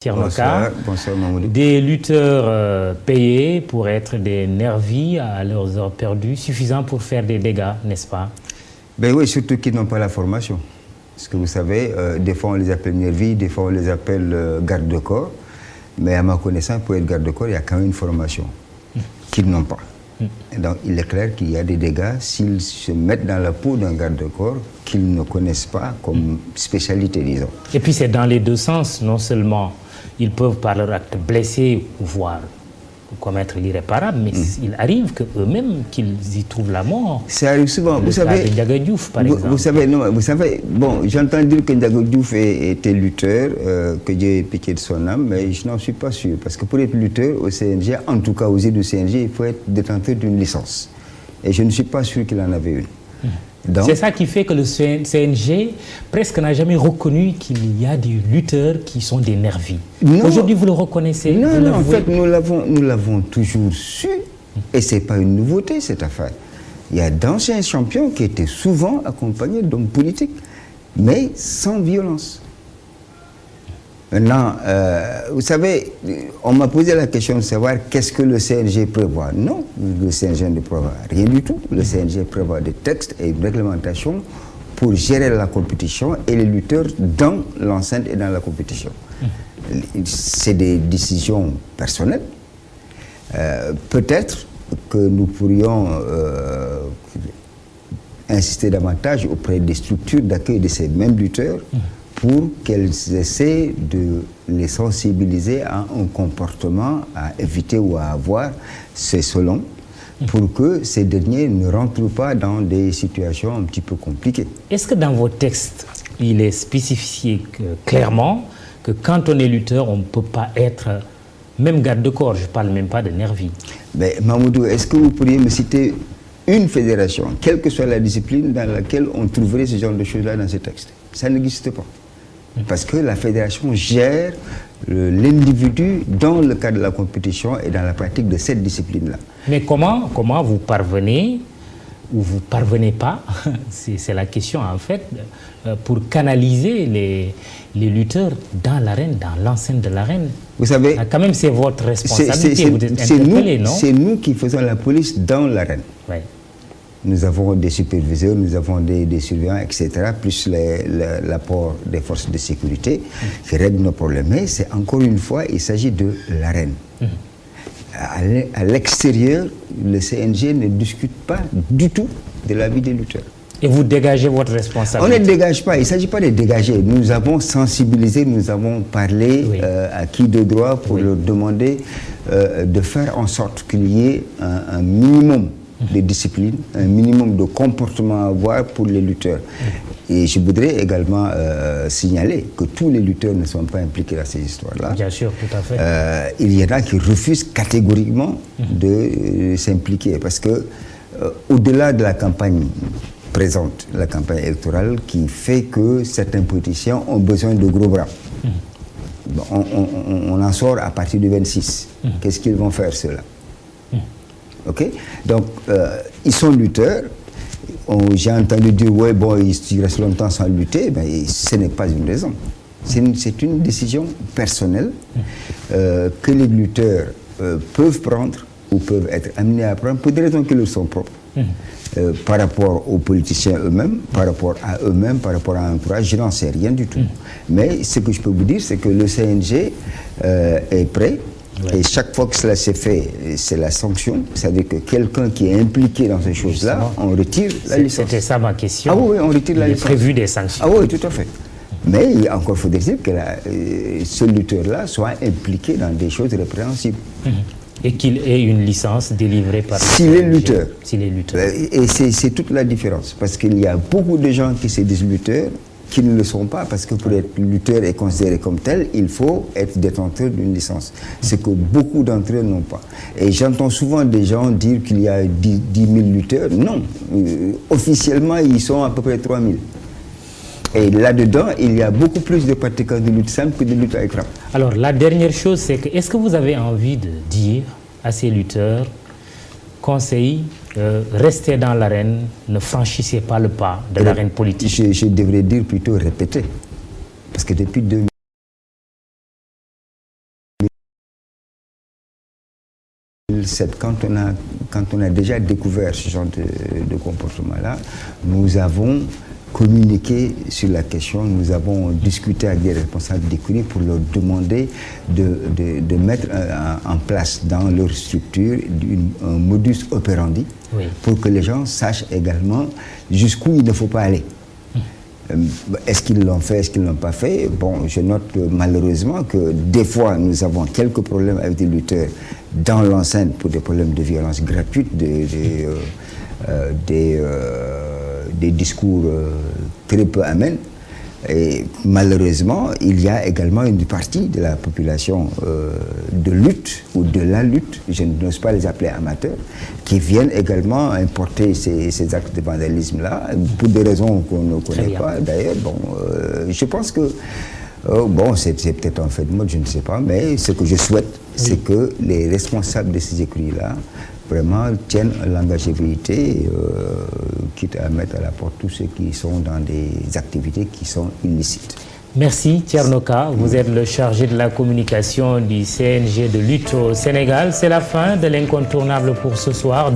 Bonsoir, bonsoir Mamoudou. Des lutteurs payés pour être des nervis à leurs heures perdues, suffisant pour faire des dégâts, n'est-ce pas? Ben oui, surtout qu'ils n'ont pas la formation. Parce que vous savez, des fois on les appelle nervis, des fois on les appelle garde de corps. Mais à ma connaissance, pour être garde de corps, il y a quand même une formation qu'ils n'ont pas. Et donc il est clair qu'il y a des dégâts s'ils se mettent dans la peau d'un garde de corps qu'ils ne connaissent pas comme spécialité, disons. Et puis c'est dans les deux sens, non seulement ils peuvent par leur acte blesser ou voire commettre l'irréparable, mais il arrive qu'eux-mêmes qu'ils y trouvent la mort. Ça arrive souvent. Vous savez, Ndiaga Diouf, par exemple. Vous savez, bon, j'entends dire que Ndiaga Diouf était lutteur, que Dieu ait pitié de son âme, mais je n'en suis pas sûr. Parce que pour être lutteur au CNG, en tout cas aux yeux du CNG, il faut être détenteur d'une licence. Et je ne suis pas sûr qu'il en avait une. C'est ça qui fait que le CNG presque n'a jamais reconnu qu'il y a des lutteurs qui sont des nervis. Aujourd'hui, vous le reconnaissez? Non, en fait, nous l'avons toujours su. Et ce n'est pas une nouveauté, cette affaire. Il y a d'anciens champions qui étaient souvent accompagnés d'hommes politiques, mais sans violence. Maintenant, vous savez, on m'a posé la question de savoir qu'est-ce que le CNG prévoit. Non, le CNG ne prévoit rien du tout. Le CNG prévoit des textes et une réglementation pour gérer la compétition et les lutteurs dans l'enceinte et dans la compétition. C'est des décisions personnelles. Peut-être que nous pourrions insister davantage auprès des structures d'accueil de ces mêmes lutteurs pour qu'elles essaient de les sensibiliser à un comportement à éviter ou à avoir, c'est selon, pour que ces derniers ne rentrent pas dans des situations un petit peu compliquées. Est-ce que dans vos textes, il est spécifié clairement que quand on est lutteur, on ne peut pas être même garde de corps, je ne parle même pas de nervis? Mais Mamoudou, est-ce que vous pourriez me citer une fédération, quelle que soit la discipline, dans laquelle on trouverait ce genre de choses-là dans ces textes? Ça n'existe pas. Parce que la fédération gère l'individu dans le cadre de la compétition et dans la pratique de cette discipline-là. Mais comment vous parvenez, ou vous ne parvenez pas, c'est la question en fait, pour canaliser les lutteurs dans l'arène, dans l'enceinte de l'arène? Vous savez, quand même c'est votre responsabilité, vous êtes interpellé, non? C'est nous qui faisons la police dans l'arène. Oui. Nous avons des superviseurs, nous avons des surveillants, etc., plus l'apport des forces de sécurité qui règlent nos problèmes. Mais c'est encore une fois, il s'agit de l'arène. À l'extérieur, le CNG ne discute pas du tout de la vie des lutteurs. Et vous dégagez votre responsabilité? On ne dégage pas, il ne s'agit pas de dégager. Nous avons sensibilisé, nous avons parlé à qui de droit pour leur demander de faire en sorte qu'il y ait un minimum de discipline, un minimum de comportement à avoir pour les lutteurs. Et je voudrais également signaler que tous les lutteurs ne sont pas impliqués dans ces histoires-là. Bien sûr, tout à fait. Il y en a qui refusent catégoriquement de s'impliquer parce que au-delà de la campagne présente, la campagne électorale qui fait que certains politiciens ont besoin de gros bras. Bon, on en sort à partir du 26. Qu'est-ce qu'ils vont faire, ceux-là? Okay? Donc, ils sont lutteurs. J'ai entendu dire, ouais, bon, ils restent longtemps sans lutter. Mais ce n'est pas une raison. C'est une décision personnelle que les lutteurs peuvent prendre ou peuvent être amenés à prendre pour des raisons qui leur sont propres. Par rapport aux politiciens eux-mêmes, par rapport à eux-mêmes, par rapport à un entourage, je n'en sais rien du tout. Mais ce que je peux vous dire, c'est que le CNG est prêt. Et chaque fois que cela s'est fait, c'est la sanction. C'est-à-dire que quelqu'un qui est impliqué dans ces choses-là, on retire la licence. C'était ça ma question. Ah oui, on retire la licence. Il est prévu des sanctions. Ah oui, tout à fait. Mais encore faut-il que ce lutteur-là soit impliqué dans des choses répréhensibles. Et qu'il ait une licence délivrée par... S'il est lutteur. S'il est lutteur. Et c'est toute la différence. Parce qu'il y a beaucoup de gens qui se disent lutteurs, qui ne le sont pas, parce que pour être lutteur et considéré comme tel, il faut être détenteur d'une licence. Ce que beaucoup d'entre eux n'ont pas. Et j'entends souvent des gens dire qu'il y a 10 000 lutteurs. Non. Officiellement, ils sont à peu près 3 000. Et là-dedans, il y a beaucoup plus de pratiquants de lutte simple que de lutte avec frappe. Alors, la dernière chose, c'est que, est-ce que vous avez envie de dire à ces lutteurs, conseil, restez dans l'arène, ne franchissez pas le pas de l'arène politique? Je devrais dire plutôt répéter. Parce que depuis 2000, Quand on a déjà découvert ce genre de comportement-là, nous avons communiqué sur la question, nous avons discuté avec des responsables d'écurie pour leur demander de mettre en place dans leur structure un modus operandi, oui, pour que les gens sachent également jusqu'où il ne faut pas aller. Est-ce qu'ils l'ont fait, est-ce qu'ils ne l'ont pas fait? Bon, je note malheureusement que des fois, nous avons quelques problèmes avec des lutteurs dans l'enceinte pour des problèmes de violence gratuite, des discours très peu amènes. Et malheureusement, il y a également une partie de la population de lutte ou de la lutte, je n'ose pas les appeler amateurs, qui viennent également importer ces actes de vandalisme-là, pour des raisons qu'on ne connaît pas. D'ailleurs, bon, je pense que, bon, c'est peut-être un fait de mode, je ne sais pas, mais ce que je souhaite, c'est que les responsables de ces écuries-là vraiment tiennent un langage de vérité, quitte à mettre à la porte tous ceux qui sont dans des activités qui sont illicites. Merci Thierno Ka, vous êtes le chargé de la communication du CNG de lutte au Sénégal. C'est la fin de l'incontournable pour ce soir.